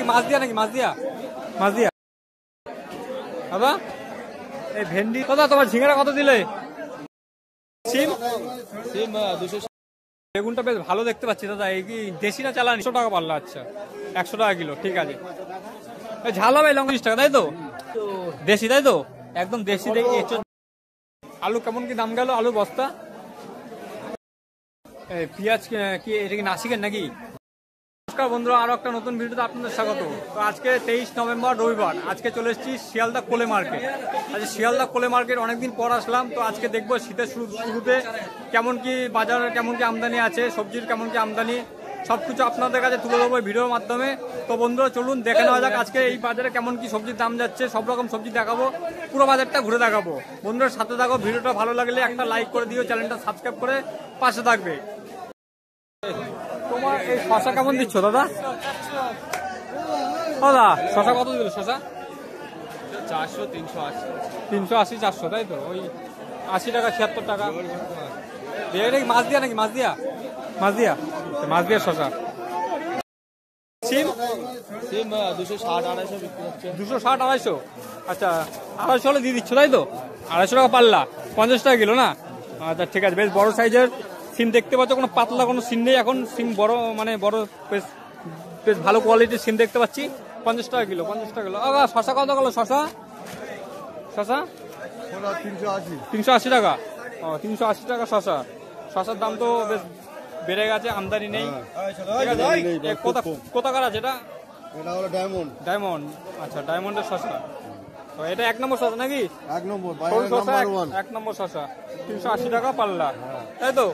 মাছ দিয়া নাকি? মাছ দিয়া দাদা। এই ভেন্ডি দাদা, তোমার ঝিঙেরা কত দিলে? সিম 200। বেগুনটা বেশ ভালো দেখতে পাচ্ছি দাদা। এই কি দেশি না চালানি? 100 টাকা পাল্লা। আচ্ছা, 100 টাকা কিলো, ঠিক আছে। ঝাল হবে লঙ্কা 30 টাকা, তাই তো? দেশি, তাই তো? একদম দেশি। আলু কেমন কি দাম গেল? আলু বস্তা। পেঁয়াজ কি এটা কি নাসিকের নাকি? নমস্কার বন্ধুরা, আরো একটা নতুন ভিডিওতে আপনাদের স্বাগত। তো আজকে 23 নভেম্বর রবিবার। আজকে চলে এসেছি শিয়ালদা কোলে মার্কেট। আজকে শিয়ালদা কোলে মার্কেট অনেকদিন পর আসলাম। তো আজকে দেখবো শীতের শুরুতে কেমন কি বাজার, কেমন কি আমদানি আছে, সবজির কেমন কি আমদানি, সবকিছু আপনাদের কাছে তুলে দেবো ভিডিওর মাধ্যমে। তো বন্ধুরা চলুন দেখে নেওয়া যাক আজকে এই বাজারে কেমন কি সবজির দাম যাচ্ছে। সব রকম সবজি দেখাবো, পুরো বাজারটা ঘুরে দেখাবো। বন্ধুরা সাথে থাকো, ভিডিওটা ভালো লাগলে একটা লাইক করে দিও, চ্যানেলটা সাবস্ক্রাইব করে পাশে থাকবে। তোমার এই শশা কেমন দিচ্ছ দাদা? দাদা শশা কত দিল? শশা 400, 380, 380, 400, তাই তো? ওই 80 টাকা, 76 টাকা। মাছ দিয়া নাকি? মাছ দিয়া শশা। সিম 260, 250 বিক্রি হচ্ছে। 260, 250। আচ্ছা, 250 হলে দিয়ে দিচ্ছ, তাই তো? 250 টাকা পাল্লা, 50 টাকা কিলো না? আচ্ছা ঠিক আছে। বেশ বড় সাইজের সিম দেখতে পাচ্ছ, কোনো পাতলা কোনো সিম নেই এখন। সিম বড়, মানে বড়, বেশ বেশ ভালো কোয়ালিটির সিম দেখতে পাচ্ছি। 50 টাকা কিলো, 50 টাকা কিলো। শশা কত গেল? শশা 380 টাকা। 380 টাকা শশা। শশার দাম তো বেশ বেড়ে গেছে, আমদানি নেই। ঠিক আছে। কোথাকার আছে এটা? এটা হলো ডায়মন্ড। আচ্ছা, ডায়মন্ডের শশা। তো এটা 1 নম্বর শশা নাকি? 1 নম্বর, 1 নম্বর শশা। 380 টাকা পাল্লা, তাই তো?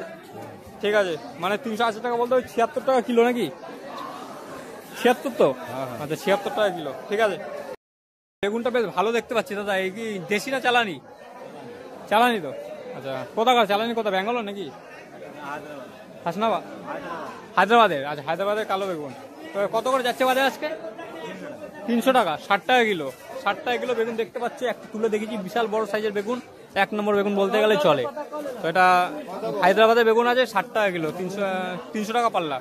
ঠিক আছে। মানে 380 টাকা বলতে ওই 76 টাকা কিলো নাকি? 76 তো? আচ্ছা, 76 টাকা কিলো, ঠিক আছে। বেগুনটা বেশ ভালো দেখতে পাচ্ছি দাদা। এই কি দেশি না চালানি? চালানি তো। আচ্ছা, কোথাকার চালানি? কোথা, ব্যাঙ্গালোর নাকি? হাসনাবাদ, হায়দ্রাবাদের। আচ্ছা, হায়দ্রাবাদের কালো বেগুন। তো কত করে যাচ্ছে বাজারে আজকে? 300 টাকা, 60 টাকা কিলো। 60 টাকা কিলো বেগুন দেখতে পাচ্ছি। একটা তুলে দেখেছি, বিশাল বড় সাইজের বেগুন, 1 নম্বর বেগুন বলতে গেলে চলে। তো এটা হায়দ্রাবাদের বেগুন আছে, 60 টাকা কিলো, 300 টাকা পাল্লা।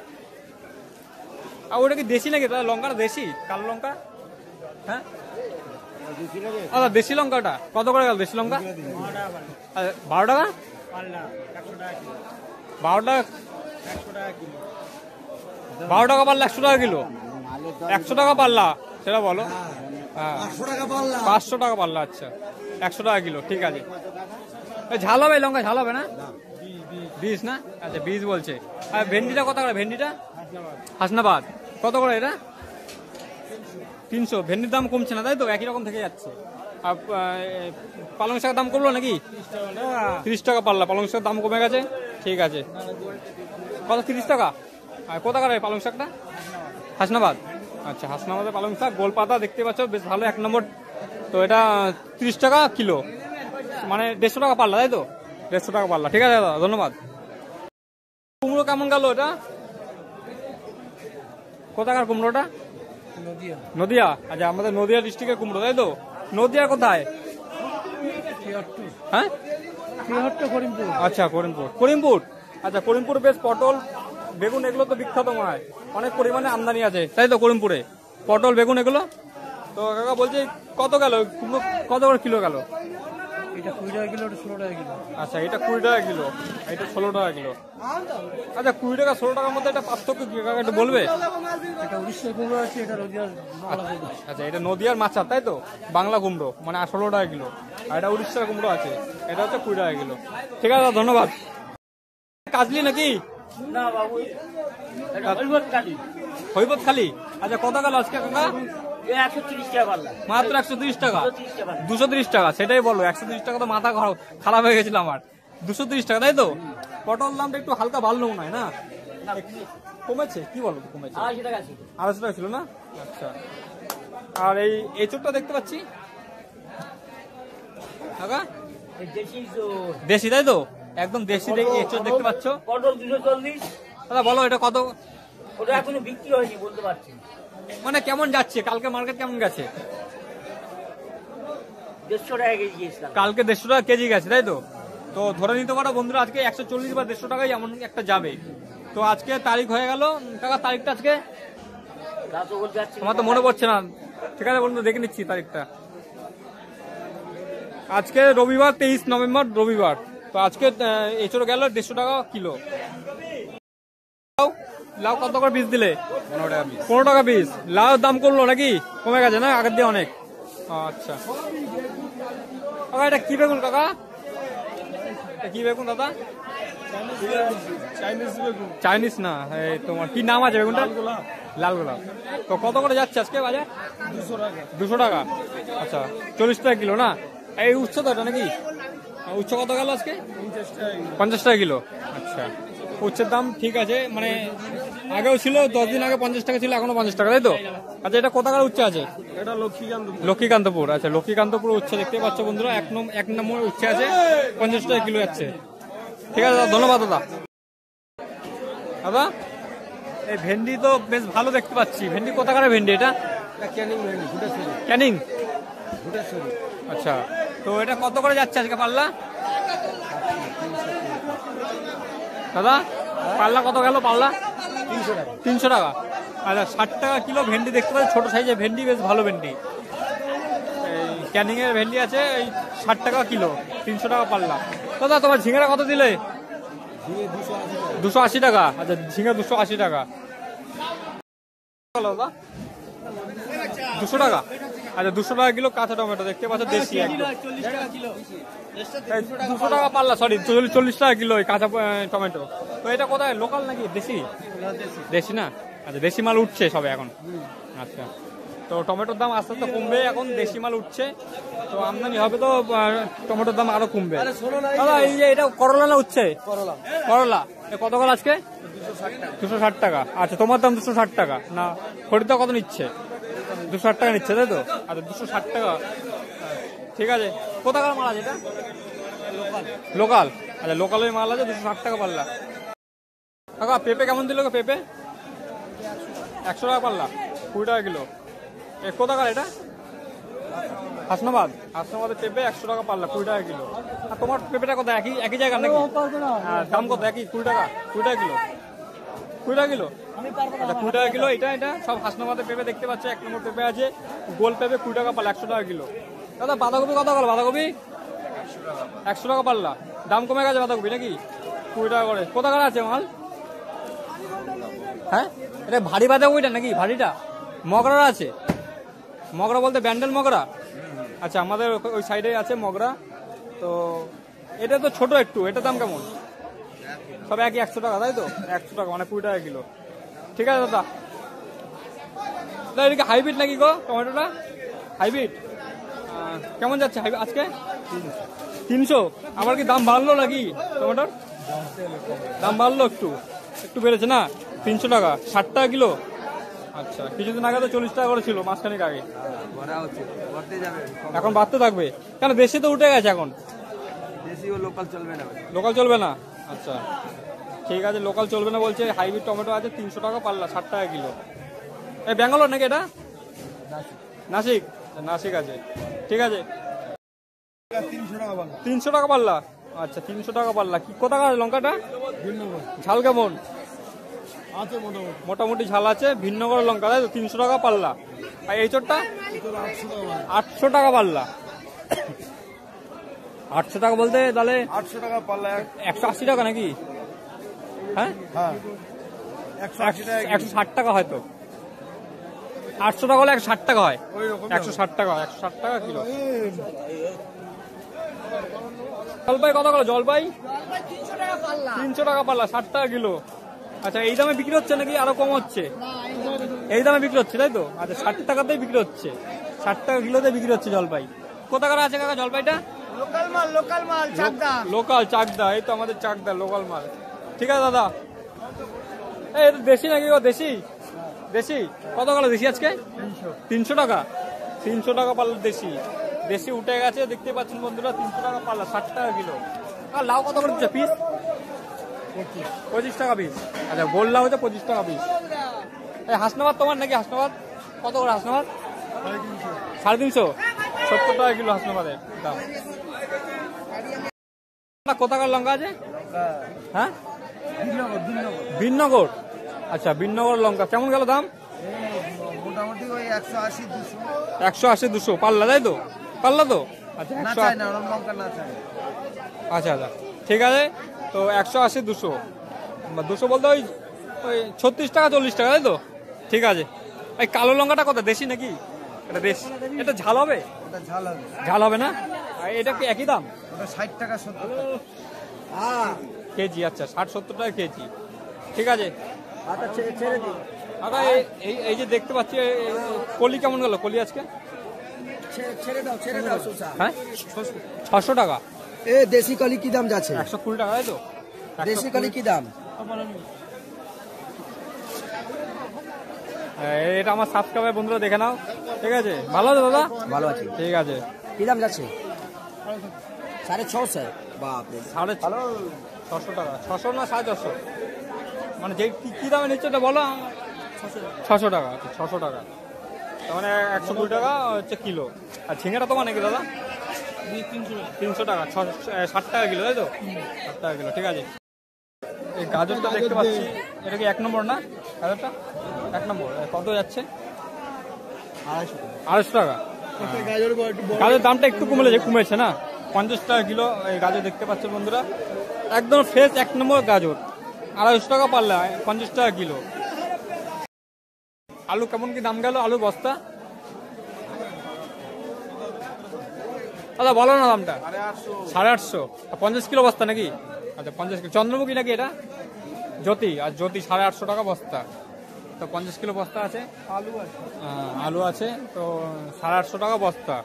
আর ওটা কি দেশি নাকি? তাহলে লঙ্কাটা দেশি, কালো লঙ্কা? হ্যাঁ আচ্ছা, দেশি লঙ্কাটা কত করে গেল? দেশি লঙ্কা 12 টাকা, 12 টাকা, 12 টাকা পাল্লা, 100 টাকা কিলো, 100 টাকা পাল্লা, সেটা বলো। হ্যাঁ, 500 টাকা পাল্লা। আচ্ছা, 100 টাকা কিলো, ঠিক আছে। ঝাল হবে লঙ্কা? ঝাল হবে না? 20 না? আচ্ছা, 20 বলছে। আর ভেন্ডিটা কত করে? ভেন্ডিটা হাসনাবাদ কত করে? এটা 300। ভেন্ডির দাম কমছে না, তাই তো? একই রকম থেকে যাচ্ছে। আর পালং শাকের দাম কমলো নাকি? 30 টাকা পাল্লা, পালং শাকের দাম কমে গেছে, ঠিক আছে। কত? 30 টাকা। আর কোথাকার পালং শাকটা? হাসনাবাদ। আচ্ছা, হাসনাবাদের পালং শাক, গোল পাতা দেখতে পাচ্ছ, বেশ ভালো, 1 নম্বর। তো এটা 30 টাকা কিলো, মানে 150 টাকা পাল্লা, তাই তো? 150 টাকা পাল্লা, ঠিক আছে দাদা, ধন্যবাদ। কুমড়ো কেমন গেল? এটা কোথাকার কুমড়োটা? নদিয়া। আচ্ছা, আমাদের নদিয়া ডিস্ট্রিক্টের কুমড়ো, তাই তো? নদিয়া কোথায়? হ্যাঁ, আচ্ছা, করিমপুর। আচ্ছা, করিমপুর বেশ পটল বেগুন এগুলো তো বিখ্যাত মনে হয়, অনেক পরিমাণে আমদানি আছে, তাই তো? করিমপুরে পটল বেগুন এগুলো। তো কাকা বলছি কত গেল কুমড়ো? কত করে কিলো গেল? এটা 20 টাকা কিলো, এটা 16 টাকা কিলো। আচ্ছা, এটা 20 টাকা কিলো, এটা 16 টাকা কিলো। আচ্ছা, 20 টাকা 16 টাকার মধ্যে এটা পার্থক্য কি কাকা একটু বলবে? এটা উড়িষ্যার কুমড়ো আছে, এটা নদিয়ার। আচ্ছা, এটা নদিয়ার মাছা, তাই তো? বাংলা কুমড়ো, মানে 16 টাকা কিলো। আর এটা উড়িষ্যার কুমড়ো আছে, এটা হচ্ছে 20 টাকা কিলো। ঠিক আছে, ধন্যবাদ। কাজলি নাকি? না বাবু, এটা হৈবত খালি। আচ্ছা, কত গেল আজকে কাকা? 130 টাকা পাল্লা, মাত্র 130 টাকা। 230 টাকা, সেটাই বলো। 130 টাকা তো মাথা খারাপ হয়ে গেছিল আমার। 230 টাকা, তাই তো? পটল দামটা একটু হালকা বাড়লো মনে হয় না? কমেছে? কি বলো, কমেছে? 250 টাকা ছিল। 250 টাকা ছিল না? আচ্ছা। আর এই এঁচোড়টা দেখতে পাচ্ছি কাকা, দেশি, তাই তো? একদম দেশি এঁচোড় দেখতে পাচ্ছ। পটল 240। দাদা বলো, এটা কত? ওটা এখনো বিক্রি হয়নি, বলতে পারছি। মানে কেমন যাচ্ছে? কালকে মার্কেট কেমন গেছে? 150 টাকা কেজি গিয়েছিলাম। কালকে 150 টাকা কেজি গেছে, তাই তো? তো ধরে নিতে পারো বন্ধুরা, আজকে 140 বা 150 টাকায় এমন একটা যাবে। তো আজকে তারিখ হয়ে গেল কাকা, তারিখটা আজকে তা তো বলতে পারছি না। আমার তো মনে পড়ছে না। ঠিক আছে বন্ধু, দেখে নিচ্ছি তারিখটা। আজকে রবিবার 23 নভেম্বর রবিবার। তো আজকে এঁচড় গেল 150 টাকা কিলো। লাউ কত করে পিস দিলে? 15 টাকা পিস। লাউ দাম করলো নাকি কমে গেছে না আগের দিয়ে অনেক? আচ্ছা কাকা, এটা কি বেগুন কাকা? এটা কি বেগুন দাদা? চাইনিজ না, এই তোমার কি নাম আছে বেগুনটা? লাল গোলাপ। তো কত করে যাচ্ছে আজকে বাজার? 200 টাকা। আচ্ছা 40 টাকা কিলো না? এই উচ্চ তো এটা নাকি? উচ্চ কত গেল আজকে? 50 টাকা কিলো। আচ্ছা উচ্ছের দাম ঠিক আছে, মানে আগেও ছিল 10 দিন আগে 50 টাকা ছিল, এখনো 50 টাকা, তাই তো? আচ্ছা এটা কোথাকার উচ্ছে আছে? এটা লক্ষ্মীকান্তপুর। আচ্ছা লক্ষ্মীকান্তপুর উচ্ছে দেখতে পাচ্ছ বন্ধুরা, এক নম্বর উচ্ছে আছে, 50 টাকা কিলো যাচ্ছে। ঠিক আছে দাদা, ধন্যবাদ দাদা। দাদা এই ভেন্ডি তো বেশ ভালো দেখতে পাচ্ছি। ভেন্ডি কোথাকার ভেন্ডি এটা? ক্যানিং। আচ্ছা তো এটা কত করে যাচ্ছে আজকে পাল্লা দাদা? পাল্লা কত গেল পাল্লা? 300 টাকা। আচ্ছা 60 টাকা কিলো ভেন্ডি দেখতে পাচ্ছি, ছোট সাইজের ভেন্ডি, বেশ ভালো ভেন্ডি। এই ক্যানিং এর ভেন্ডি আছে এই 60 টাকা কিলো, 300 টাকা পাল্লা। দাদা তোমার ঝিঙেরা কত দিলে? 280 টাকা। আচ্ছা ঝিঙে 280 টাকা। দাদা 200 টাকা। আচ্ছা 200 টাকা কিলো কাঁচা টমেটো দেখতে পাচ্ছ, দেশি একদম। 200 টাকা পাল্লা, সরি 40 টাকা কিলো এই কাঁচা টমেটো। তো এটা কোথায়, লোকাল নাকি দেশি? দেশি না? আচ্ছা দেশি মাল উঠছে সবে এখন। আচ্ছা তো টমেটোর দাম আস্তে আস্তে কমবে, এখন দেশি মাল উঠছে, তো আমদানি হবে, তো টমেটোর দাম আরো কমবে। দাদা এই যে এটা করলা না উঠছে? করলা কত করে আজকে? 260 টাকা। আচ্ছা তোমার দাম 260 টাকা না? খরিদ্দার কত নিচ্ছে? 260 টাকা নিচ্ছে, তাই তো? আচ্ছা 260 টাকা। ঠিক আছে, কোথাকার মাল আছে এটা? লোকাল। আচ্ছা লোকালের মাল আছে, 260 টাকা পাল্লা। কাকা পেঁপে কেমন দিল? পেঁপে 100 টাকা পাল্লা, 20 টাকা কিলো। কোথাকার এটা? হাসনাবাদ। হাসনাবাদের পেঁপে 100 টাকা পাল্লা, 20 টাকা কিলো। আর তোমার পেঁপেটা কত? একই জায়গা নাকি? দাম কত একই? 20 টাকা। 20 টাকা কিলো। 20 টাকা কিলো। আচ্ছা 20 টাকা কিলো। এটা সব হাসনাবাদের পেঁপে দেখতে পাচ্ছ, 1 নম্বর পেঁপে আছে, গোল পেঁপে 20 টাকা পাল্লা, 100 টাকা কিলো। দাদা বাঁধাকপি কত গেল? বাঁধাকপি 100 টাকা পাল্লা। দাম কমে গেছে বাঁধাকপি নাকি? 20 টাকা করে। কোথাকার আছে মাল? হ্যাঁ এটা ভারী বাঁধাকপিটা নাকি? ভারীটা মগরার আছে? মগরা বলতে ব্যান্ডেল মগরা? আচ্ছা আমাদের ওই সাইডে আছে মগরা। তো এটা তো ছোট একটু, এটার দাম কেমন? সব একই 100 টাকা, তাই তো? 100 টাকা মানে 20 টাকা কিলো। ঠিক আছে দাদা। এটা কি হাইব্রিড নাকি গো টমেটোটা? হাইব্রিড। কেমন যাচ্ছে আজকে? 300। আবার কি দাম বাড়লো নাকি টমেটোর? দাম বাড়লো, একটু বেড়েছে না? 300 টাকা, 60 টাকা কিলো। আচ্ছা কিছুদিন আগে তো 40 টাকা করে ছিল, মাসখানেক আগে। এখন বাড়তে থাকবে কেন? দেশি তো উঠে গেছে এখন। লোকাল চলবে না? আচ্ছা ঠিক আছে, লোকাল চলবে না বলছে। হাইব্রিড টমেটো আছে 300 টাকা পাল্লা, 60 টাকা কিলো। এই ব্যাঙ্গালোর নাকি এটা? নাসিক। নাসিক আছে। ঠিক আছে 300 টাকা পাল্লা। আচ্ছা 300 টাকা পাল্লা। কি কোথাকার লঙ্কাটা? ঝাল কেমন? মোটামুটি ঝাল আছে, ভিন্নগর লঙ্কা, তাই তো? 300 টাকা পাল্লা। আর এই চোরটা 800 টাকা পাল্লা। 800 টাকা বলতে তাহলে 800 টাকা পাল্লা, 180 টাকা নাকি? হ্যাঁ 160 টাকা হয়তো। 800 টাকা হলে 160 টাকা হয়। 160 টাকা, 160 টাকা কিলো। জলপাই কত করে? জলপাই 300 টাকা পাল্লা, 60 টাকা কিলো। আচ্ছা এই দামে বিক্রি হচ্ছে নাকি আরো কম হচ্ছে? এই দামে বিক্রি হচ্ছে, তাই তো? আচ্ছা 60 টাকাতেই বিক্রি হচ্ছে, 60 টাকা কিলোতে বিক্রি হচ্ছে জলপাই। কোথাকার আছে কাকা জলপাইটা? লোকাল চাকদা। এই তো আমাদের চাকদা লোকাল মাল। ঠিক আছে দাদা। এই দেশি নাকি? দেশি। দেশি কত গেল দেশি আজকে? 300 টাকা। 300 টাকা পাল্লা দেশি। দেশি উঠে গেছে দেখতে পাচ্ছেন বন্ধুরা, 300 টাকা পাল্লা, 60 টাকা কিলো। আর লাউ কত করে দিচ্ছে পিস? 25 টাকা পিস। আচ্ছা গোল লাউ হচ্ছে 25 টাকা পিস। এই হাসনাবাদ তোমার নাকি? হাসনাবাদ কত করে? হাসনাবাদ 350। 70 টাকা কিলো হাসনাবাদের দাম। কোথাকার লঙ্কা আছে? হ্যাঁ বিননগর। আচ্ছা বিননগর লঙ্কা কেমন গেল দাম? 180 200 পাল্লা, তাই তো? পাল্লা তো? আচ্ছা না 100, চাই না, ওরম লঙ্কা না চাই। আচ্ছা আচ্ছা ঠিক আছে। তো 180 200, 200 বলতে ওই ওই 36 টাকা 40 টাকা, তাই তো? ঠিক আছে। এই কালো লঙ্কাটা কত, দেশি নাকি? এটা দেশি। এটা ঝাল হবে? ওটা ঝাল হবে। ঝাল হবে না? আর এটা কি একই দাম ওটা 60 টাকা 70 টাকা কেজি? আচ্ছা 60-70 টাকা কেজি, ঠিক আছে। আচ্ছা ছেড়ে দিন, দাদা এই যে দেখতে পাচ্ছি কলি কেমন গেল কলি আজকে? ছেড়ে দাও সুসা। হ্যাঁ 600 টাকা। এ দেশি কালি কি দাম যাচ্ছে? 120 টাকা, তাই তো? দেশি কালি কি দাম? এটা আমার সাবস্ক্রাইবার বন্ধুরা দেখে নাও, ঠিক আছে? ভালো আছে দাদা? ভালো আছে। ঠিক আছে। কি দাম যাচ্ছে? 650। বাপ রে, 650 টাকা। 600 না 650? মানে যে কি দামে নিচ্ছে ওটা বলো। 600 টাকা। আচ্ছা 600 টাকা, তার মানে 120 টাকা হচ্ছে কিলো। আর ঝিঙেটা তোমার নাকি দাদা? 300 টাকা, 60 টাকা কিলো, তাই তো? 60 টাকা কিলো, ঠিক আছে। এই গাজরটা দেখতে পাচ্ছি, এটা কি 1 নম্বর না গাজরটা? 1 নম্বর। কত যাচ্ছে? 250 টাকা। গাজরের দামটা একটু কমেছে না, 50 টাকা কিলো এই গাজর দেখতে পাচ্ছেন বন্ধুরা, একদম ফ্রেশ 1 নম্বর গাজর, 250 টাকা পাল্লা, 50 টাকা কিলো। আলু কেমন কি দাম গেল? আলু বস্তা দাদা বলো না দামটা। 850, 50 কিলো বস্তা নাকি? আচ্ছা 50 কিলো। চন্দ্রমুখী নাকি এটা? জ্যোতি। আর জ্যোতি 850 টাকা বস্তা, তো 50 কিলো বস্তা আছে। আলু আছে তো 850 টাকা বস্তা,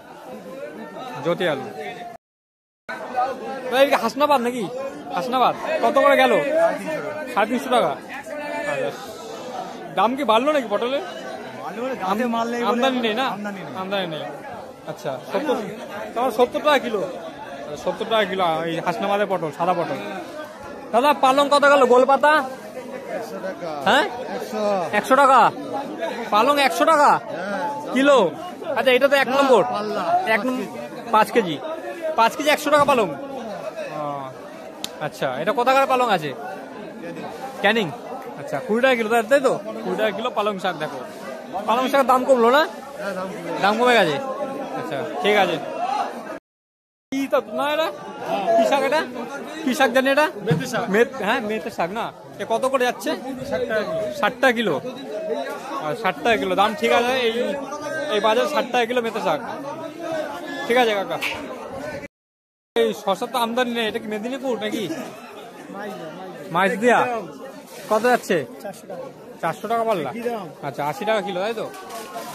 জ্যোতি আলু। হাসনাবাদ নাকি? হাসনাবাদ কত করে গেল? 350 টাকা। আচ্ছা দাম কি বাড়লো নাকি পটলের? আমদানি নেই না? আমদানি নেই। আচ্ছা 70 টাকা কিলো। 70 টাকা কিলো এই হাসনাবাদের পটল, সাদা পটল। দাদা পালং কত গেল? গোলপাতা? হ্যাঁ 100 টাকা পালং, 100 টাকা কিলো। আচ্ছা এটা তো 1 নম্বর, 5 কেজি 100 টাকা পালং। আচ্ছা এটা কোথাকার পালং আছে? ক্যানিং। আচ্ছা 20 টাকা কিলো, তাই তো? 20 টাকা কিলো পালং শাক। দেখো পালং শাকের দাম কমলো না? দাম কমে গেছে। আচ্ছা ঠিক আছে। কি না এটা কি শাক? এটা কি শাক জানি? এটা হ্যাঁ মেথি শাক না? এ কত করে যাচ্ছে? 60 টাকা কিলো। 60 টাকা কিলো দাম, ঠিক আছে। এই বাজার 60 টাকা কিলো মেথি শাক, ঠিক আছে কাকা। এই শশা তো আমদানি নেই, এটা কি মেদিনীপুর নাকি? মাইজদিয়া। কত যাচ্ছে? 400 টাকা পাল্লা। আচ্ছা 80 টাকা কিলো, তাই তো?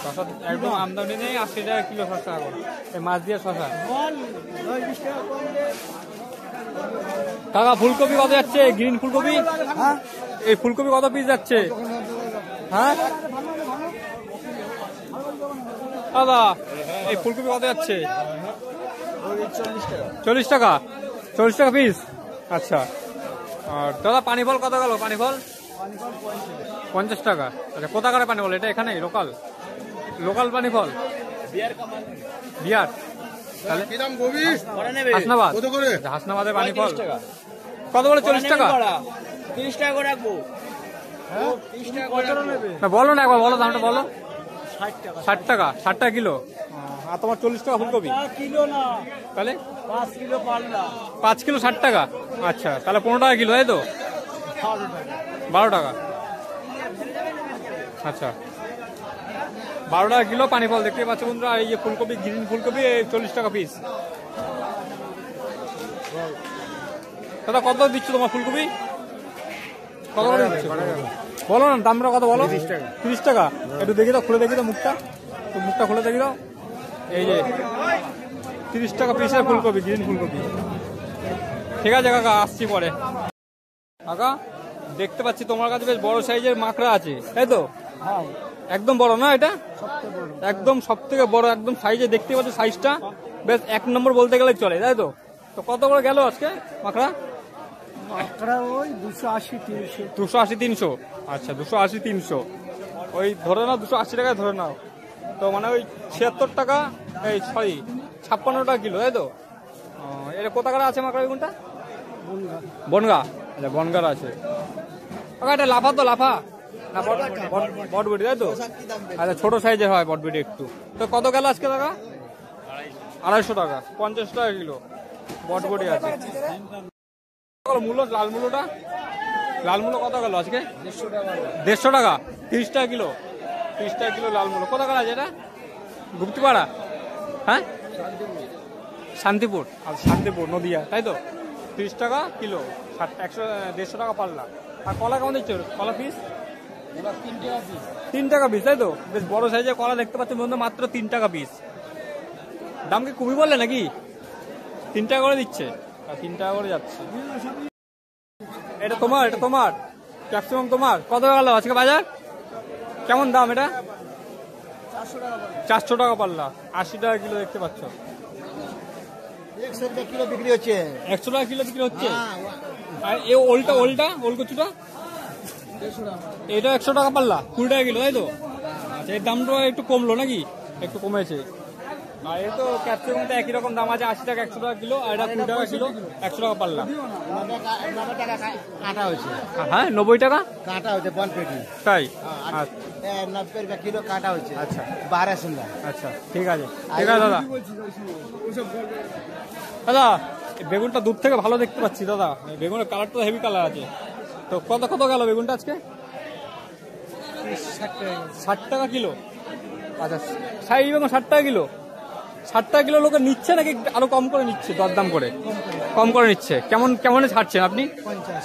শশা একদম আমদানি নেই, 80 টাকা কিলো শশা এখন এই মাছ দিয়ে শশা। কাকা ফুলকপি কত যাচ্ছে? গ্রিন ফুলকপি, এই ফুলকপি কত পিস যাচ্ছে? হ্যাঁ দাদা এই ফুলকপি কত যাচ্ছে? 40 টাকা। 40 টাকা পিস। আচ্ছা আর দাদা পানি ফল কত গেল? পানি ফল 50 টাকা। আচ্ছা কোথাকার পানি ফল? এটা এখানে লোকাল পানি ফল, বিহার। তাহলে হাসনাবাদ। হাসনাবাদের পানি ফল কত করে? 40 টাকা। 30 টাকা করে রাখবো। বলো না একবার, বলো দামটা বলো। 60 টাকা। 60 টাকা কিলো। আর তোমার 40 টাকা ফুলকপি কিলো না, তাহলে 5 কিলো পাল্লা। 5 কিলো 60 টাকা। আচ্ছা তাহলে 15 টাকা কিলো, তাই তো? 12 টাকা। আচ্ছা 12 টাকা কিলো পানি ফল দেখতে পাচ্ছ বন্ধুরা। এই যে ফুলকপি, গ্রিন ফুলকপি 40 টাকা পিস। দাদা কত দিচ্ছ তোমার ফুলকপি? কত করে দিচ্ছ বলো না, দামটা কত বলো? 30 টাকা। একটু দেখি দাও, খুলে দেখি দাও মুখটা, মুখটা খুলে দেখি দাও। এই যে 30 টাকা পিসের ফুলকপি, গ্রিন ফুলকপি। ঠিক আছে কাকা, আসছি পরে। কাকা দেখতে পাচ্ছি তোমার কাছে বেশ বড় সাইজের মাকড়া আছে, তাই তো? একদম বড় না এটা? একদম সব থেকে বড়, একদম সাইজে দেখতে পাচ্ছ, সাইজটা বেশ 1 নম্বর বলতে গেলে চলে, তাই তো? তো কত করে গেল আজকে মাকড়া? ওই 280 300। আচ্ছা 280-300, ওই ধরে নাও 280 টাকায় ধরে নাও। তো মানে ওই 76 টাকা, এই সরি 56 টাকা কিলো, তাই তো? এটা কোথাকার আছে মাকড়া বেগুনটা? বনগা। আচ্ছা বনগার আছে। এটা লাফা তো, লাফা না বটবটি তাই তো? আচ্ছা ছোট সাইজের হয় বটবটি একটু। তো কত গেল আজকে টাকা? 250 টাকা, 50 টাকা কিলো বটবটি আছে। মূল্য লাল মূল্যটা, লাল মূল্য কত গেল আজকে? 150 টাকা, 30 টাকা কিলো, 30 টাকা কিলো লাল মূল্য। কত গেল আছে এটা? গুপ্তিপাড়া, হ্যাঁ শান্তিপুর, আর শান্তিপুর নদিয়া তাই তো? 30 টাকা কিলো, 150 টাকা পাল্লা। আর কলা কেমন দিচ্ছে? কলা পিস 3 টাকা পিস তাই তো? বেশ বড় সাইজের কলা দেখতে পাচ্ছি বন্ধু, মাত্র 3 টাকা পিস। দাম কি কমই বললে নাকি? 3 টাকা করে দিচ্ছে, 3 টাকা করে যাচ্ছে। এটা তোমার, এটা তোমার ক্যাপসিকাম তোমার। কত গেল আজকে বাজার? কেমন দাম এটা? 400 টাকা পাল্লা, 80 টাকা কিলো দেখতে পাচ্ছ। 100 টাকা কিলো বিক্রি হচ্ছে। 100 টাকা কিলো বিক্রি হচ্ছে। আর এই ওলটা, ওলকচুটা এটা 100 টাকা পাল্লা, 20 টাকা কিলো তাই তো? আচ্ছা এর দামটা একটু কমলো নাকি? একটু কমেছে। আর এই তো ক্যাপসিকামটা একই রকম দাম আছে, 80 টাকা 100 টাকা কিলো, আর এটা 20 টাকা কিলো, 100 টাকা পাল্লা। 90 টাকা কাটা হয়েছে। হ্যাঁ 90 টাকা কাটা হয়েছে বল পেটি। তাই? 90 টাকা কিলো কাটা হয়েছে। আচ্ছা 12 সুন্দর। আচ্ছা ঠিক আছে, ঠিক আছে দাদা। দাদা এই বেগুনটা দূর থেকে ভালো দেখতে পাচ্ছি দাদা, বেগুনের কালারটা হেভি কালার আছে। তো কত কত গেল বেগুনটা আজকে? 60 টাকা কিলো। আচ্ছা সাই বেগুন 60 টাকা কিলো, 60 টাকা কিলো লোকে নিচ্ছে নাকি আরো কম করে নিচ্ছে? দরদাম করে কম করে নিচ্ছে। কেমন কেমন ছাড়ছেন আপনি?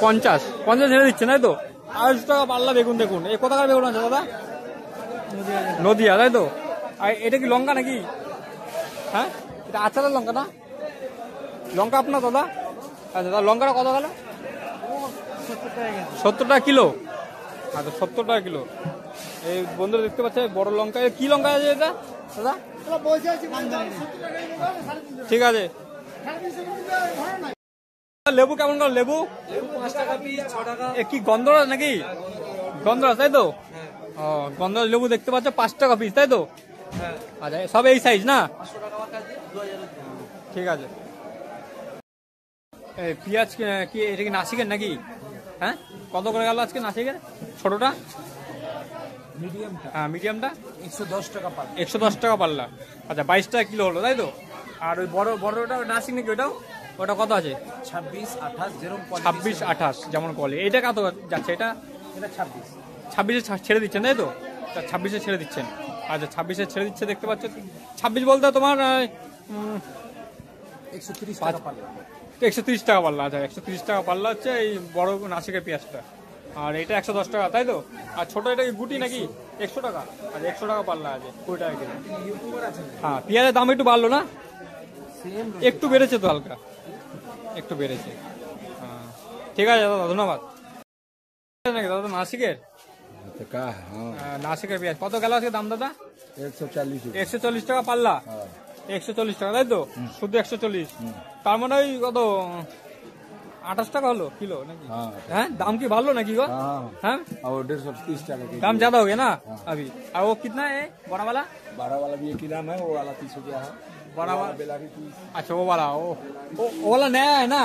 50 ছেড়ে দিচ্ছেন তাই তো? 250 টাকা পাল্লা বেগুন দেখুন। এই কোথাকার বেগুন আছে দাদা? নদিয়া তাই তো? আর এটা কি লঙ্কা নাকি? হ্যাঁ এটা আচারের লঙ্কা না? লঙ্কা আপনার দাদা? আচ্ছা দাদা লঙ্কাটা কত গেল? 70 টাকা কিলো। আচ্ছা 70 টাকা কিলো। এই বন্ধুরা দেখতে পাচ্ছে বড় লঙ্কা। কি লঙ্কা আছে এটা দাদা? ঠিক আছে। লেবু কেমন গেল? লেবু 5 টাকা পিস, 6 টাকা। কি গন্ধরাজ নাকি? গন্ধরাজ তাই তো? ও গন্ধরাজ লেবু দেখতে পাচ্ছ 5 টাকা পিস তাই তো? আচ্ছা সব এই সাইজ না? ঠিক আছে। পেঁয়াজ কি এটা কি নাসিকের নাকি? হ্যাঁ কত করে গেল আজকে নাসিকের? ছোটটা হ্যাঁ মিডিয়ামটা 110 টাকা পাল্লা। 110 টাকা পাল্লা। আচ্ছা 22 টাকা কিলো হলো তাই তো? আর ওই বড়টা নাসিক নাকি ওটাও? ওটা কত আছে? 26, 28 যেরকম 26, 28 যেমন কোয়ালিটি। এটা কত যাচ্ছে? এটা 26। 26 ছেড়ে দিচ্ছেন তাই তো? 26 ছেড়ে দিচ্ছেন। আচ্ছা 26 ছেড়ে দিচ্ছে দেখতে পাচ্ছ। 26 বলতে তোমার 130 টাকা পাল্লা। 130 টাকা পাল্লা। আচ্ছা 130 টাকা পাল্লা হচ্ছে এই বড় নাসিকের পেঁয়াজটা। আর এটা 110 টাকা তাই তো? আর ছোট এটা কি গুটি নাকি? 100 টাকা। আচ্ছা 100 টাকা পাল্লা আছে, 20 টাকা কিলো। হ্যাঁ পেঁয়াজের দাম একটু বাড়লো না? একটু বেড়েছে তো, হালকা একটু বেড়েছে। হ্যাঁ ঠিক আছে দাদা ধন্যবাদ। নাকি দাদা নাসিকের? নাসিকের পেঁয়াজ কত গেল আজকে দাম দাদা? 140 টাকা পাল্লা। 140 টাকা তাই তো? শুধু 140। তার মানে ওই কত 28 টাকা হলো কিলো নাকি? হ্যাঁ দাম की भालो ना की गो? हाँ और 130 टाका के। दाम ज्यादा हो गया ना अभी। और वो कितना है बड़ा वाला? बड़ा वाला भी 1 किलो है, वो वाला 30 रुपया है। बड़ा वाला बेलारी 30। अच्छा वो वाला वो वाला नया है ना?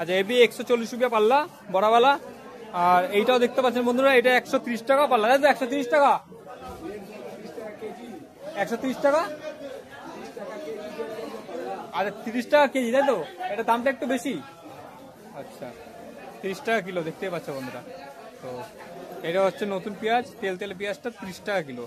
अच्छा ये भी 140 रुपया পাল্লা বড় वाला। আর এইটাও দেখতে পাচ্ছেন বন্ধুরা, এটা 130 টাকা পাল্লা তাই তো? 130 টাকা, 130 টাকা। আচ্ছা 30 টাকা কেজি তাই তো? এটা দামটা একটু বেশি। আচ্ছা 30 টাকা কিলো দেখতে পাচ্ছ বন্ধুরা। তো এটা হচ্ছে নতুন পেঁয়াজ, তেল পেঁয়াজটা 30 টাকা কিলো।